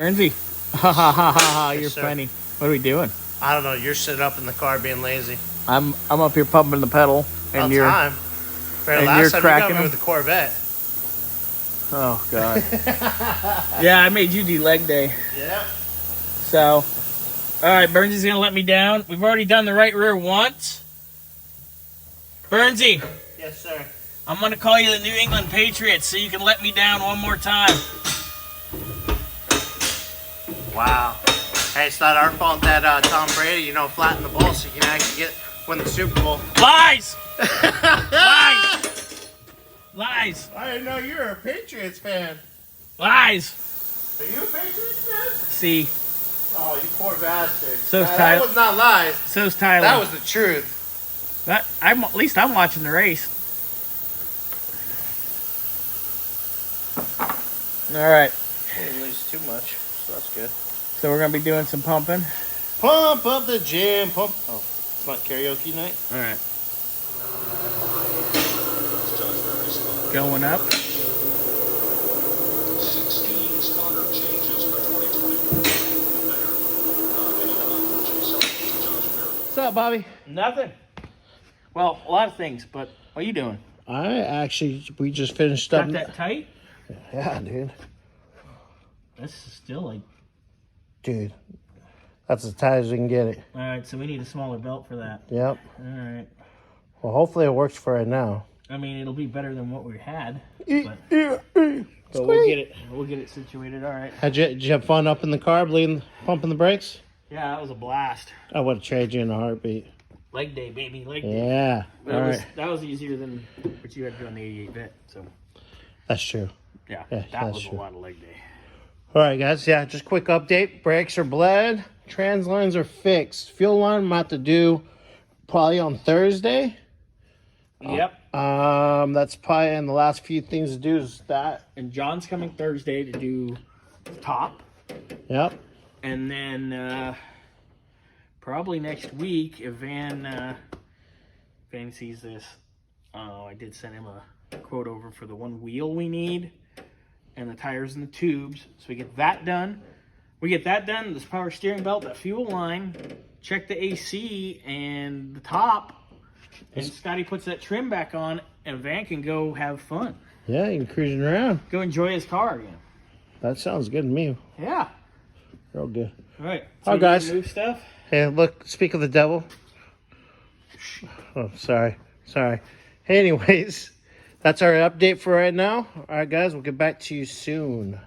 Bernsey. Ha ha ha ha ha, Yes, you're sir. funny. What are we doing? I don't know. You're sitting up in the car being lazy. I'm up here pumping the pedal, and About you're time. and Last you're time you got cracking me them. with the Corvette. Oh god. Yeah, I made you do leg day. Yeah. So, all right, Burnsy's gonna let me down. We've already done the right rear once. Burnsy, Yes, sir. I'm gonna call you the New England Patriots so you can let me down one more time. Wow. Hey, it's not our fault that Tom Brady, flattened the ball so you can actually win the Super Bowl. Lies! Lies! Lies! I didn't know you were a Patriots fan. Lies! Are you a Patriots fan? See, Oh, you poor bastard. So's that Tyler. was not lies. So's Tyler. That was the truth. At least I'm watching the race. All right. I didn't lose too much, so that's good. So we're gonna be doing some pumping. Pump up the gym. Pump. Oh, it's not karaoke night. All right. Going up. 16 starter changes for 2021. What's up, Bobby? Nothing. Well, a lot of things, but what are you doing? We just finished up. Got that tight? Yeah, dude. This is still like. Dude, that's as tight as we can get it. All right, so we need a smaller belt for that. Yep. All right. Well, hopefully it works for right now. I mean, it'll be better than what we had, But but we'll get it. We'll get it situated. All right. Did you have fun up in the car, pumping the brakes? Yeah, that was a blast. I would have traded you in a heartbeat. Leg day, baby. Leg day. Yeah. But All right. that was easier than what you had to do on the 88 bit. So That's true. yeah, Yeah, that that's was true. a lot of leg day. All right, guys. Yeah, just quick update. Brakes are bled. Trans lines are fixed. Fuel line I'm about to do probably on Thursday. Yep. That's probably, and the last few things to do is that. And John's coming Thursday to do top, Yep. and then probably next week if Van sees this, I did send him a quote over for the one wheel we need and the tires and the tubes, so we get that done. We get that done, this power steering belt, that fuel line, check the AC and the top, and Scotty puts that trim back on, and Van can go have fun. Yeah, you can cruising around. Go enjoy his car again. That sounds good to me. Yeah. Real good. All right. All right, guys. Move stuff. Hey, look, speak of the devil. Oh, sorry. Hey, anyways, that's our update for right now. All right, guys, we'll get back to you soon.